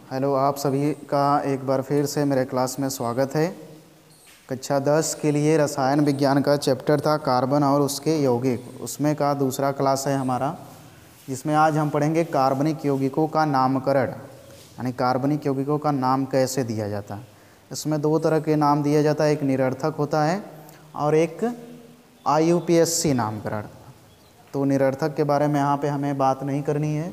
Hello, आप सभी का एक बार फिर से मेरे क्लास में स्वागत है। कक्षा 10 के लिए रसायन विज्ञान का चैप्टर था कार्बन और उसके यौगिक, उसमें का दूसरा क्लास है हमारा, जिसमें आज हम पढ़ेंगे कार्बनिक यौगिकों का नामकरण, यानी कार्बनिक यौगिकों का नाम कैसे दिया जाता है। इसमें दो तरह के नाम दिया जाता है, एक निरर्थक होता है और एक IUPAC नामकरण। तो निरर्थक के बारे में यहाँ पे हमें बात नहीं करनी है,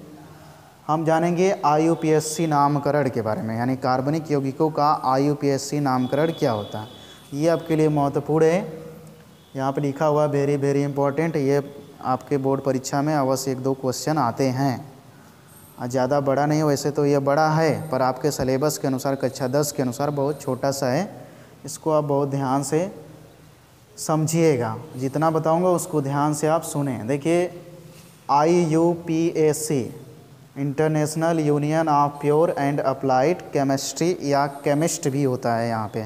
हम जानेंगे IUPAC नामकरण के बारे में, यानी कार्बनिक यौगिकों का IUPAC नामकरण क्या होता है। ये आपके लिए महत्वपूर्ण है, यहाँ पे लिखा हुआ वेरी वेरी इंपॉर्टेंट। ये आपके बोर्ड परीक्षा में अवश्य एक दो क्वेश्चन आते हैं। ज़्यादा बड़ा नहीं, वैसे तो ये बड़ा है पर आपके सिलेबस के अनुसार, कक्षा 10 के अनुसार बहुत छोटा सा है। इसको आप बहुत ध्यान से समझिएगा, जितना बताऊँगा उसको ध्यान से आप सुने। देखिए, IUPAC international union of pure and applied chemistry, या केमिस्ट भी होता है यहाँ पे।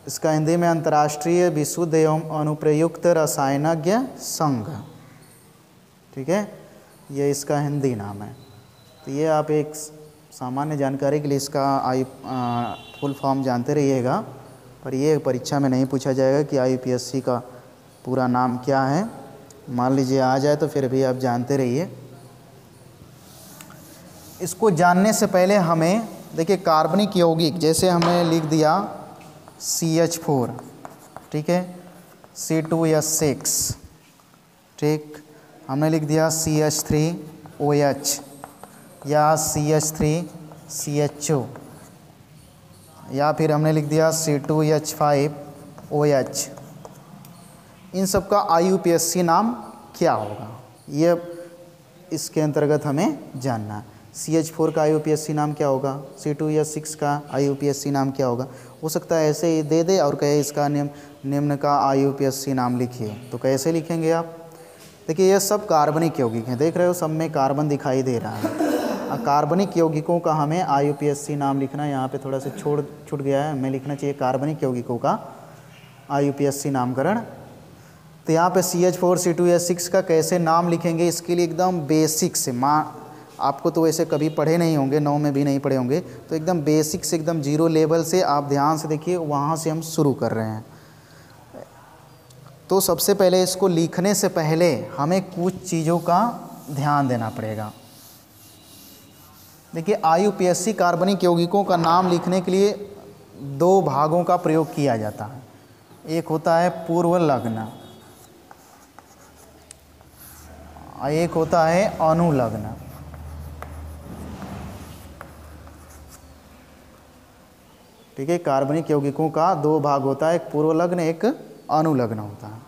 इसका हिंदी में अंतर्राष्ट्रीय विशुद्ध एवं अनुप्रयुक्त रसायनज्ञ संघ, ठीक है, ये इसका हिंदी नाम है। तो ये आप एक सामान्य जानकारी के लिए इसका फुल फॉर्म जानते रहिएगा, पर ये परीक्षा में नहीं पूछा जाएगा कि IUPAC का पूरा नाम क्या है। मान लीजिए आ जाए तो फिर भी आप जानते रहिए। इसको जानने से पहले हमें देखिए, कार्बनिक यौगिक जैसे हमने लिख दिया CH4, ठीक है, C2H6, ठीक, हमने लिख दिया CH3OH या CH3CHO, या फिर हमने लिख दिया C2H5OH। इन सब का IUPAC नाम क्या होगा, ये इसके अंतर्गत हमें जानना है। CH4 का IUPAC नाम क्या होगा, C2H6 का IUPAC नाम क्या होगा। हो सकता है ऐसे ही दे दे और कहे इसका निम्न का IUPAC नाम लिखिए, तो कैसे लिखेंगे आप। देखिए, ये सब कार्बनिक यौगिक हैं, देख रहे हो सब में कार्बन दिखाई दे रहा है। कार्बनिक यौगिकों का हमें IUPAC नाम लिखना है। यहाँ पे थोड़ा सा छूट गया है, हमें लिखना चाहिए कार्बनिक यौगिकों का IUPAC नामकरण। तो यहाँ पे CH4 C2H6 का कैसे नाम लिखेंगे, इसके लिए एकदम बेसिक से, आपको तो वैसे कभी पढ़े नहीं होंगे, 9 में भी नहीं पढ़े होंगे, तो एकदम बेसिक से, एकदम जीरो लेवल से आप ध्यान से देखिए, वहाँ से हम शुरू कर रहे हैं। तो सबसे पहले इसको लिखने से पहले हमें कुछ चीज़ों का ध्यान देना पड़ेगा। देखिए, IUPAC कार्बनिक यौगिकों का नाम लिखने के लिए दो भागों का प्रयोग किया जाता है। एक होता है पूर्व लग्न, एक होता है अनुलग्न। ठीक है, कार्बनिक यौगिकों का दो भाग होता है, एक पूर्व लग्न, एक अनुलग्न होता है।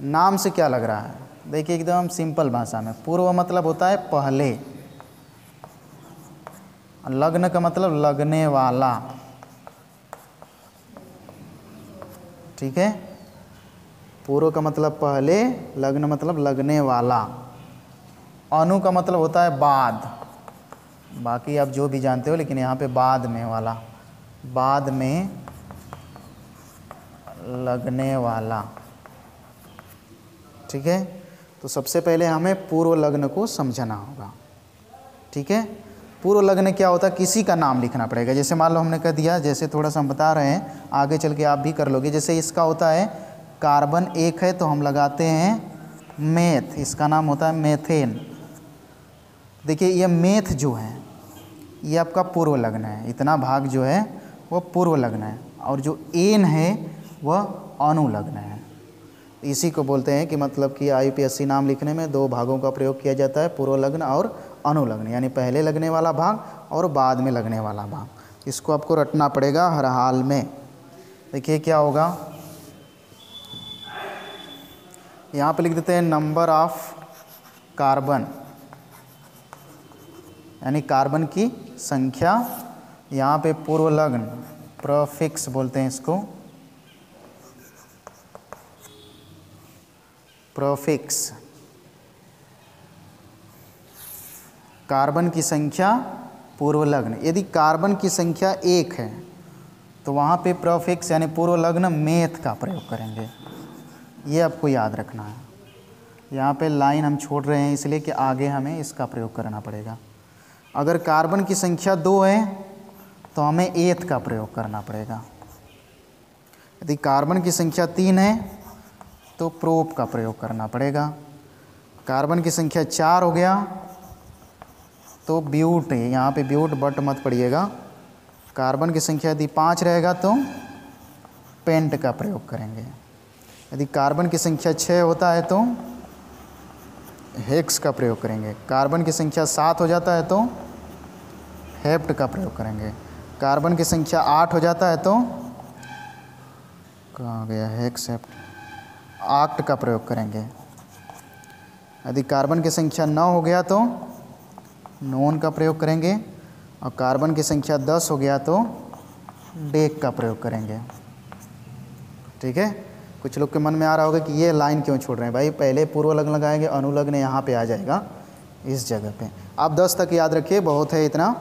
नाम से क्या लग रहा है, देखिए एकदम सिंपल भाषा में, पूर्व मतलब होता है पहले, लग्न का मतलब लगने वाला, ठीक है, पूर्व का मतलब पहले, लग्न मतलब लगने वाला, अनु का मतलब होता है बाद, बाकी आप जो भी जानते हो, लेकिन यहाँ पे बाद में वाला, बाद में लगने वाला, ठीक है। तो सबसे पहले हमें पूर्व लग्न को समझना होगा, ठीक है। पूर्व लग्न क्या होता है, किसी का नाम लिखना पड़ेगा। जैसे मान लो हमने कह दिया, जैसे थोड़ा सा हम बता रहे हैं, आगे चल के आप भी कर लोगे। जैसे इसका होता है कार्बन 1 है तो हम लगाते हैं मेथ, इसका नाम होता है मेथेन। देखिए, ये मेथ जो है ये आपका पूर्व लग्न है, इतना भाग जो है वो पूर्व लग्न है, और जो एन है वह अनुलग्न है। इसी को बोलते हैं कि मतलब कि IUPAC नाम लिखने में दो भागों का प्रयोग किया जाता है, पूर्व लग्न और अनुलग्न, यानी पहले लगने वाला भाग और बाद में लगने वाला भाग। इसको आपको रटना पड़ेगा हर हाल में। देखिए क्या होगा, यहाँ पे लिख देते हैं नंबर ऑफ कार्बन, यानी कार्बन की संख्या। यहाँ पे पूर्व लग्न, प्रीफिक्स बोलते हैं इसको, प्रीफिक्स, कार्बन की संख्या पूर्व लग्न। यदि कार्बन की संख्या 1 है तो वहाँ पे प्रीफिक्स यानी पूर्व लग्न मेथ का प्रयोग करेंगे, ये आपको याद रखना है। यहाँ पे लाइन हम छोड़ रहे हैं इसलिए कि आगे हमें इसका प्रयोग करना पड़ेगा। अगर कार्बन की संख्या 2 है तो हमें एथ का प्रयोग करना पड़ेगा। यदि कार्बन की संख्या 3 है तो प्रोप का प्रयोग करना पड़ेगा। कार्बन की संख्या 4 हो गया तो ब्यूट है, यहाँ पे ब्यूट बट मत पड़िएगा। कार्बन की संख्या यदि 5 रहेगा तो पेंट का प्रयोग करेंगे। यदि कार्बन की संख्या 6 होता है तो हेक्स का प्रयोग करेंगे। कार्बन की संख्या 7 हो जाता है तो हेप्ट का प्रयोग करेंगे। कार्बन की संख्या 8 हो जाता है तो कहाँ गया हेक्स हेप्ट, आक्ट का प्रयोग करेंगे। यदि कार्बन की संख्या 9 हो गया तो नोन का प्रयोग करेंगे। और कार्बन की संख्या 10 हो गया तो डेक का प्रयोग करेंगे। ठीक है, कुछ लोग के मन में आ रहा होगा कि ये लाइन क्यों छोड़ रहे हैं भाई, पहले पूर्व लग्न लगाएंगे, अनुलग्न यहाँ पे आ जाएगा इस जगह पे। आप 10 तक याद रखिए, बहुत है इतना।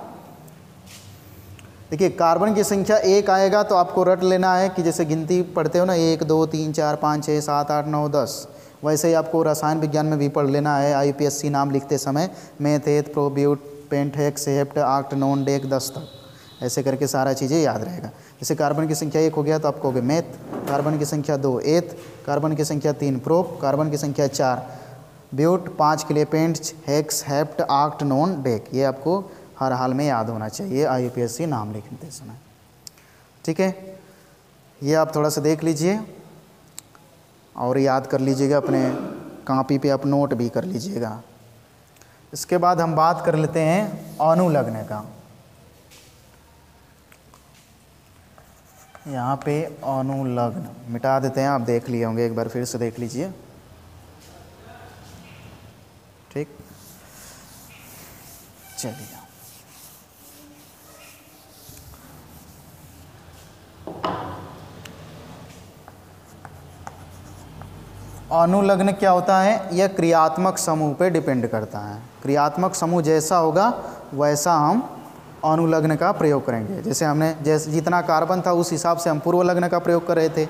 देखिए कार्बन की संख्या 1 आएगा तो आपको रट लेना है कि जैसे गिनती पढ़ते हो ना 1 2 3 4 5 6 7 8 9 10, वैसे ही आपको रसायन विज्ञान में भी पढ़ लेना है। IUPAC नाम लिखते समय meth, eth, pro, but, pent, hex, hept, oct, non, dec 10 तक, ऐसे करके सारा चीज़ें याद रहेगा। जैसे कार्बन की संख्या 1 हो गया तो आपको हो गया मेथ, कार्बन की संख्या 2 एथ, कार्बन की संख्या 3 प्रोप, कार्बन की संख्या 4 ब्यूट, 5 के लिए pent, hex, hept, oct, non, dec. ये आपको हर हाल में याद होना चाहिए IUPAC नाम लिखते समय। ठीक है, ये आप थोड़ा सा देख लीजिए और याद कर लीजिएगा, अपने कॉपी पे आप नोट भी कर लीजिएगा। इसके बाद हम बात कर लेते हैं अनुलग्न का। यहाँ पे अनुलग्न मिटा देते हैं, आप देख लिए होंगे, एक बार फिर से देख लीजिए। ठीक, चलिए अनुलग्न क्या होता है, यह क्रियात्मक समूह पे डिपेंड करता है। क्रियात्मक समूह जैसा होगा वैसा हम अनुलग्न का प्रयोग करेंगे। जैसे हमने जितना कार्बन था उस हिसाब से हम पूर्व लग्न का प्रयोग कर रहे थे,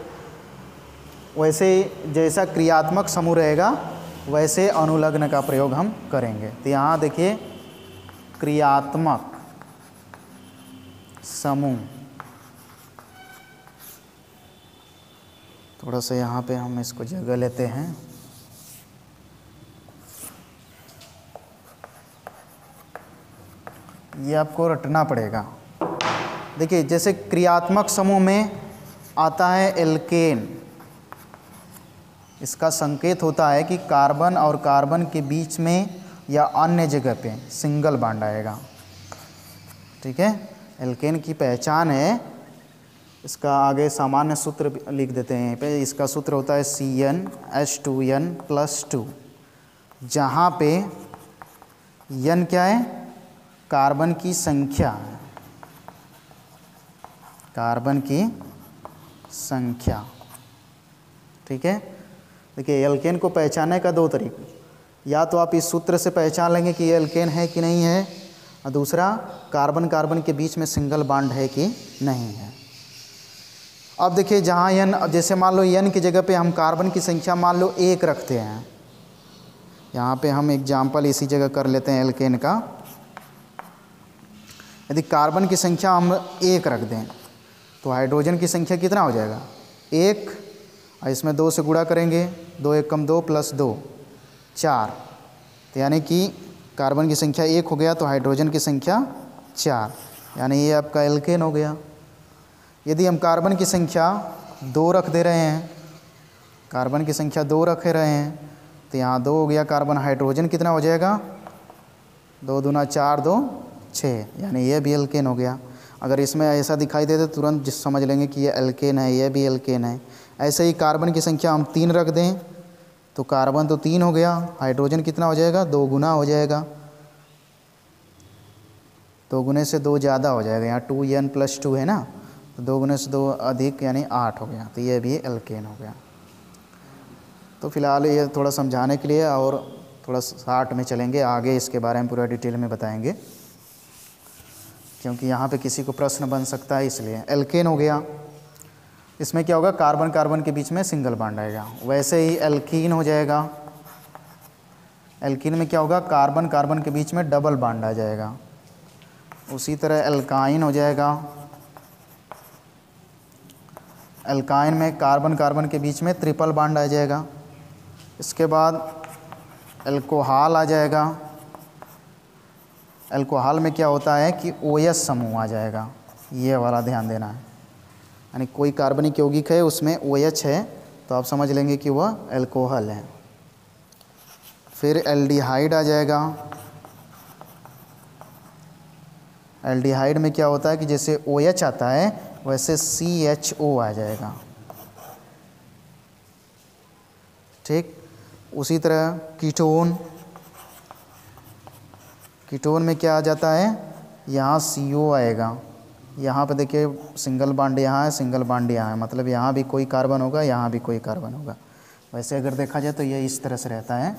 वैसे ही जैसा क्रियात्मक समूह रहेगा वैसे अनुलग्न का प्रयोग हम करेंगे। तो यहाँ देखिए क्रियात्मक समूह, थोड़ा सा यहाँ पे हम इसको जगह लेते हैं। ये आपको रटना पड़ेगा। देखिए जैसे क्रियात्मक समूह में आता है एल्केन, इसका संकेत होता है कि कार्बन और कार्बन के बीच में या अन्य जगह पे सिंगल बॉन्ड आएगा। ठीक है, एल्केन की पहचान है। इसका आगे सामान्य सूत्र लिख देते हैं पे। इसका सूत्र होता है CnH2n+2, जहाँ पे n क्या है, कार्बन की संख्या है, कार्बन की संख्या। ठीक है, देखिए एल्केन को पहचानने का 2 तरीके, या तो आप इस सूत्र से पहचान लेंगे कि ये एल्केन है कि नहीं है, और दूसरा कार्बन कार्बन के बीच में सिंगल बॉन्ड है कि नहीं है। अब देखिए जहाँ n, जैसे मान लो n की जगह पे हम कार्बन की संख्या मान लो 1 रखते हैं। यहाँ पे हम एग्जाम्पल इसी जगह कर लेते हैं एल्केन का। यदि कार्बन की संख्या हम 1 रख दें तो हाइड्रोजन की संख्या कितना हो जाएगा, 1, और इसमें 2 से गुणा करेंगे, 2 1 कम 2 + 2 4, तो यानी कि कार्बन की संख्या 1 हो गया तो हाइड्रोजन की संख्या 4, यानी ये आपका एल्केन हो गया। यदि हम कार्बन की संख्या 2 रख दे रहे हैं, कार्बन की संख्या 2 रख रहे हैं तो यहाँ 2 हो गया, कार्बन हाइड्रोजन कितना हो जाएगा, 2 दूना 4 2 6, यानी ये भी एल्केन हो गया। अगर इसमें ऐसा दिखाई दे तो तुरंत समझ लेंगे कि ये एल्केन है, ये भी एल्केन है। ऐसे ही कार्बन की संख्या हम 3 रख दें तो कार्बन तो 3 हो गया, हाइड्रोजन कितना हो जाएगा, 2 गुना हो जाएगा, 2 गुने से 2 ज़्यादा हो जाएगा, यहाँ 2n+2 है ना, तो 2 गुने से 2 अधिक यानी 8 हो गया, तो ये भी एल्केन हो गया। तो फिलहाल ये थोड़ा समझाने के लिए और थोड़ा शार्ट में चलेंगे, आगे इसके बारे में पूरा डिटेल में बताएंगे, क्योंकि यहाँ पे किसी को प्रश्न बन सकता है, इसलिए एल्केन हो गया। इसमें क्या होगा, कार्बन कार्बन के बीच में सिंगल बॉन्ड आएगा। वैसे ही एल्कीन हो जाएगा, एल्कीन में क्या होगा, कार्बन कार्बन के बीच में डबल बॉन्ड आ जाएगा। उसी तरह एल्काइन हो जाएगा। एल्काइन में कार्बन कार्बन के बीच में ट्रिपल बॉन्ड आ जाएगा। इसके बाद एल्कोहल आ जाएगा। एल्कोहल में क्या होता है कि OH समूह आ जाएगा, ये वाला ध्यान देना है। यानी कोई कार्बनिक यौगिक है उसमें OH है तो आप समझ लेंगे कि वह एल्कोहल है। फिर एल्डिहाइड आ जाएगा। एल्डिहाइड में क्या होता है कि जैसे OH आता है वैसे CHO आ जाएगा। ठीक, उसी तरह कीटोन। कीटोन में क्या आ जाता है, यहाँ CO आएगा। यहाँ पे देखिए सिंगल बॉन्ड यहाँ है, सिंगल बॉन्ड यहाँ है, मतलब यहाँ भी कोई कार्बन होगा, यहाँ भी कोई कार्बन होगा। वैसे अगर देखा जाए तो ये इस तरह से रहता है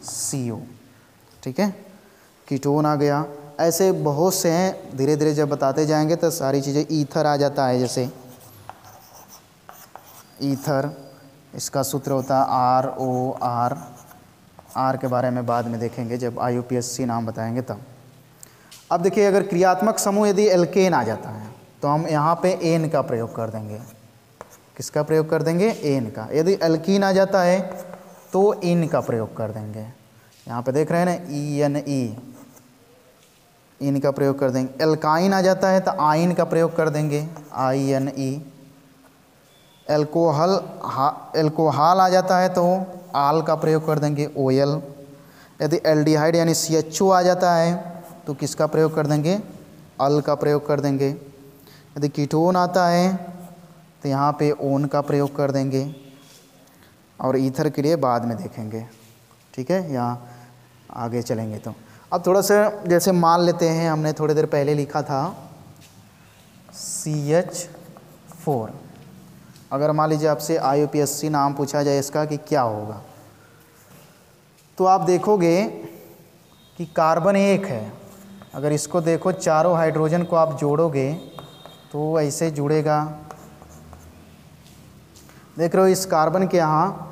CO। ठीक है, कीटोन आ गया। ऐसे बहुत से हैं, धीरे धीरे जब बताते जाएंगे तो सारी चीज़ें। ईथर आ जाता है, जैसे ईथर, इसका सूत्र होता है ROR। R के बारे में बाद में देखेंगे जब IUPAC नाम बताएंगे तब। अब देखिए अगर क्रियात्मक समूह यदि एल्केन आ जाता है तो हम यहाँ पे एन का प्रयोग कर देंगे। किसका प्रयोग कर देंगे, एन का। यदि एल्कीन आ जाता है तो इन का प्रयोग कर देंगे। यहाँ पे देख रहे हैं ना, ENE, इन का प्रयोग कर देंगे। एल्काइन आ जाता है तो आइन का प्रयोग कर देंगे, INE। एल्कोहल आ जाता है तो आल का प्रयोग कर देंगे, OL। यदि एल्डिहाइड यानी CHO आ जाता है तो किसका प्रयोग कर देंगे, अल का प्रयोग कर देंगे। यदि कीटोन आता है तो यहाँ पे ओन का प्रयोग कर देंगे, और ईथर के लिए बाद में देखेंगे। ठीक है, यहाँ आगे चलेंगे तो अब थोड़ा सा जैसे मान लेते हैं, हमने थोड़ी देर पहले लिखा था CH4। अगर मान लीजिए आपसे IUPAC नाम पूछा जाए इसका कि क्या होगा, तो आप देखोगे कि कार्बन एक है। अगर इसको देखो, चारों हाइड्रोजन को आप जोड़ोगे तो ऐसे जुड़ेगा। देख रहे हो इस कार्बन के यहाँ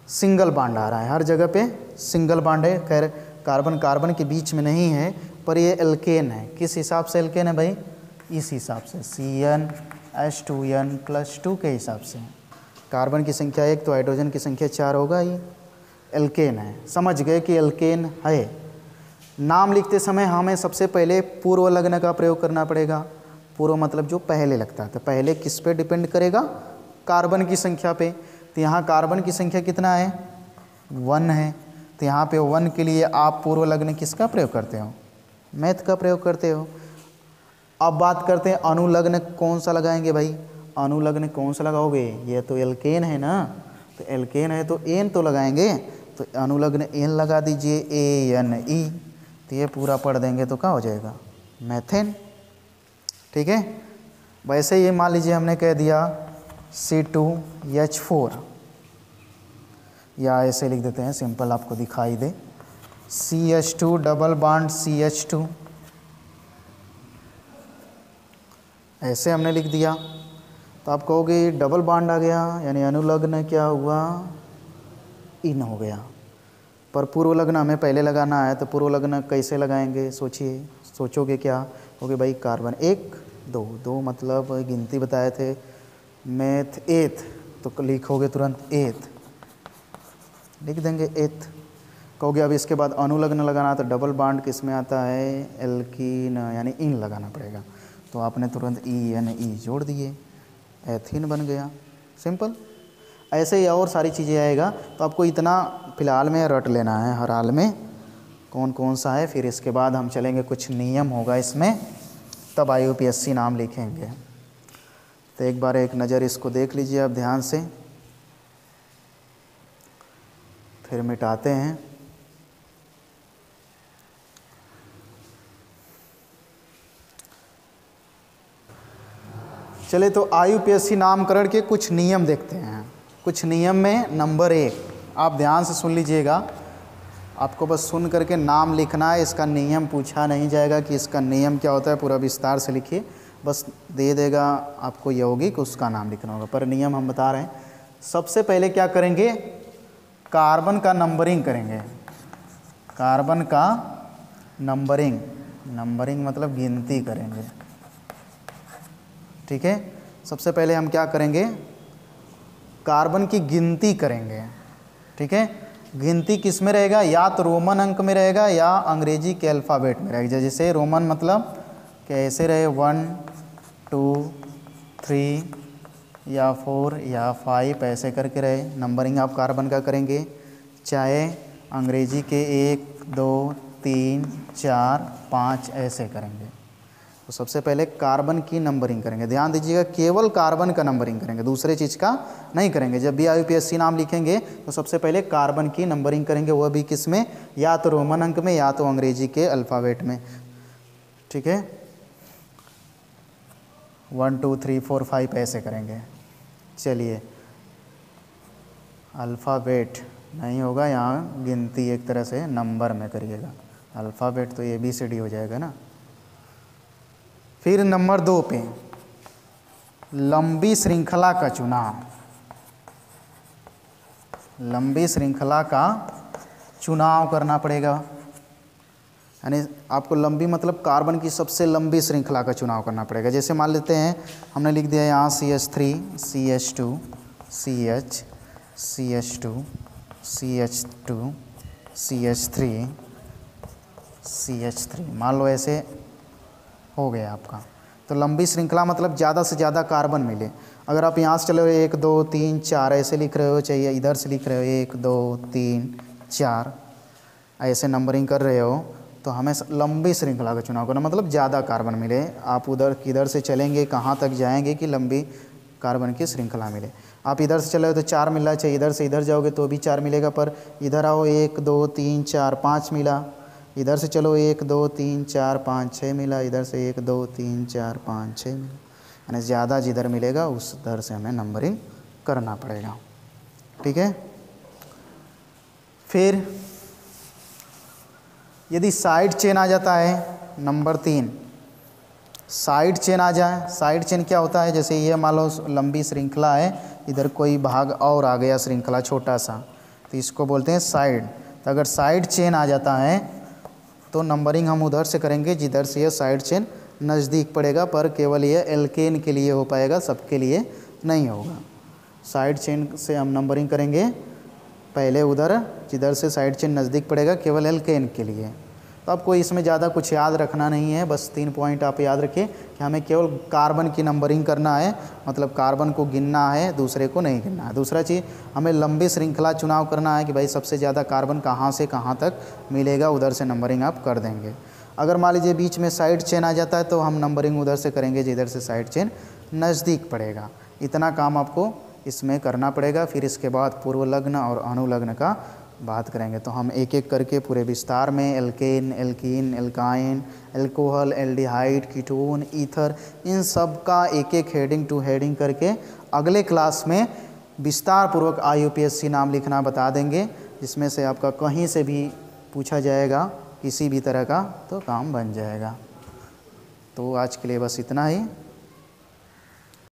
सिंगल बॉन्ड आ रहा है, हर जगह पे सिंगल बॉन्ड है। खैर कार्बन कार्बन के बीच में नहीं है, पर ये एल्केन है। किस हिसाब से एल्केन है भाई, इस हिसाब से CnH2n+2 के हिसाब से। कार्बन की संख्या 1 तो हाइड्रोजन की संख्या 4 होगा, ये एल्केन है। समझ गए कि एल्केन है। नाम लिखते समय हमें सबसे पहले पूर्व लग्न का प्रयोग करना पड़ेगा। पूर्व मतलब जो पहले लगता है, तो पहले किस पे डिपेंड करेगा, कार्बन की संख्या पे। तो यहाँ कार्बन की संख्या कितना है, 1 है, तो यहाँ पे 1 के लिए आप पूर्व लग्न किसका प्रयोग करते हो, मैथ का प्रयोग करते हो। अब बात करते हैं अनुलग्न कौन सा लगाएंगे भाई, अनुलग्न कौन सा लगाओगे, ये तो एल्केन है ना, तो एल्केन है तो एन तो लगाएंगे, तो अनुलग्न एन लगा दीजिए, ANE। तो ये पूरा पढ़ देंगे तो क्या हो जाएगा, मैथेन। ठीक है, वैसे ये मान लीजिए हमने कह दिया C2H4, या ऐसे लिख देते हैं सिंपल, आपको दिखाई दे, CH2 डबल बॉन्ड CH2, ऐसे हमने लिख दिया। तो आप कहोगे डबल बॉन्ड आ गया, यानी अनुलग्न क्या हुआ, इन हो गया। पर पूर्व लग्न हमें पहले लगाना है, तो पूर्व लग्न कैसे लगाएंगे, सोचोगे क्या, कहोगे भाई कार्बन 1 2 मतलब गिनती बताए थे, मैथ 8, तो लिखोगे तुरंत 8, लिख देंगे 8। कहोगे अब इसके बाद अनुलग्न लगाना, तो डबल बॉन्ड किस में आता है, एल्कीन, यानी इन लगाना पड़ेगा। तो आपने तुरंत ENE जोड़ दिए, एथीन बन गया, सिंपल। ऐसे ही और सारी चीज़ें आएगा। तो आपको इतना फ़िलहाल में रट लेना है हर हाल में कौन कौन सा है। फिर इसके बाद हम चलेंगे, कुछ नियम होगा इसमें, तब IUPAC नाम लिखेंगे। तो एक बार एक नज़र इसको देख लीजिए अब ध्यान से, फिर मिटाते हैं। चले तो IUPAC नामकरण के कुछ नियम देखते हैं। कुछ नियम में नंबर 1, आप ध्यान से सुन लीजिएगा, आपको बस सुन करके नाम लिखना है, इसका नियम पूछा नहीं जाएगा कि इसका नियम क्या होता है, पूरा विस्तार से लिखिए, बस दे देगा आपको यौगिक, उसका नाम लिखना होगा। पर नियम हम बता रहे हैं। सबसे पहले क्या करेंगे, कार्बन का नंबरिंग करेंगे, कार्बन का नंबरिंग। नंबरिंग मतलब गिनती करेंगे। ठीक है, सबसे पहले हम क्या करेंगे, कार्बन की गिनती करेंगे। ठीक है, गिनती किस में रहेगा, या तो रोमन अंक में रहेगा या अंग्रेजी के अल्फ़ाबेट में रहेगा। जैसे रोमन मतलब कैसे रहे 1 2 3 या 4 या 5 ऐसे करके रहे। नंबरिंग आप कार्बन का करेंगे, चाहे अंग्रेजी के 1 2 3 4 5 ऐसे करेंगे। तो सबसे पहले कार्बन की नंबरिंग करेंगे। ध्यान दीजिएगा, केवल कार्बन का नंबरिंग करेंगे, दूसरे चीज़ का नहीं करेंगे। जब भी IUPAC नाम लिखेंगे तो सबसे पहले कार्बन की नंबरिंग करेंगे, वह भी किस में, या तो रोमन अंक में या तो अंग्रेजी के अल्फ़ाबेट में। ठीक है, 1 2 3 4 5 ऐसे करेंगे। चलिए, अल्फ़ाबेट नहीं होगा, यहाँ गिनती एक तरह से नंबर में करिएगा। अल्फ़ाबेट तो ABCD हो जाएगा ना। फिर नंबर 2 पे लंबी श्रृंखला का चुनाव। लंबी श्रृंखला का चुनाव करना पड़ेगा, यानी आपको लंबी मतलब कार्बन की सबसे लंबी श्रृंखला का चुनाव करना पड़ेगा। जैसे मान लेते हैं हमने लिख दिया यहाँ CH3 CH2 CH CH2 CH2 CH3 CH3, मान लो ऐसे हो गया आपका। तो लंबी श्रृंखला मतलब ज़्यादा से ज़्यादा कार्बन मिले। अगर आप यहाँ से चले हो 1 2 3 4 ऐसे लिख रहे हो, चाहिए इधर से लिख रहे हो 1 2 3 4 ऐसे नंबरिंग कर रहे हो, तो हमें लंबी श्रृंखला का चुनाव करना, मतलब ज़्यादा कार्बन मिले। आप उधर किधर से चलेंगे, कहाँ तक जाएंगे कि लंबी कार्बन की श्रृंखला मिले। आप इधर से चले हो तो 4 मिलना चाहिए, इधर से इधर जाओगे तो भी 4 मिलेगा, पर इधर आओ 1 2 3 4 5 मिला, इधर से चलो 1 2 3 4 5 6 मिला, इधर से 1 2 3 4 5 6 मिला, यानी ज़्यादा जिधर मिलेगा उस दर से हमें नंबरिंग करना पड़ेगा। ठीक है, फिर यदि साइड चेन आ जाता है, नंबर 3 साइड चेन आ जाए। साइड चेन क्या होता है, जैसे ये मान लो लंबी श्रृंखला है, इधर कोई भाग और आ गया श्रृंखला छोटा सा, तो इसको बोलते हैं साइड। तो अगर साइड चेन आ जाता है तो नंबरिंग हम उधर से करेंगे जिधर से ये साइड चेन नज़दीक पड़ेगा, पर केवल ये एल्केन के लिए हो पाएगा, सबके लिए नहीं होगा। साइड चेन से हम नंबरिंग करेंगे पहले उधर जिधर से साइड चेन नज़दीक पड़ेगा, केवल एल्केन के लिए। तो आपको इसमें ज़्यादा कुछ याद रखना नहीं है, बस 3 पॉइंट आप याद रखें कि हमें केवल कार्बन की नंबरिंग करना है, मतलब कार्बन को गिनना है, दूसरे को नहीं गिनना है। दूसरा चीज़, हमें लंबी श्रृंखला चुनाव करना है कि भाई सबसे ज़्यादा कार्बन कहाँ से कहाँ तक मिलेगा, उधर से नंबरिंग आप कर देंगे। अगर मान लीजिए बीच में साइड चेन आ जाता है तो हम नंबरिंग उधर से करेंगे जिधर से साइड चेन नज़दीक पड़ेगा। इतना काम आपको इसमें करना पड़ेगा। फिर इसके बाद पूर्व लग्न और अनुलग्न का बात करेंगे। तो हम एक एक करके पूरे विस्तार में alkane, alkene, alkyne, alcohol, aldehyde, ketone, ether, इन सब का एक एक हेडिंग टू हेडिंग करके अगले क्लास में विस्तार पूर्वक IUPAC नाम लिखना बता देंगे, जिसमें से आपका कहीं से भी पूछा जाएगा किसी भी तरह का तो काम बन जाएगा। तो आज के लिए बस इतना ही।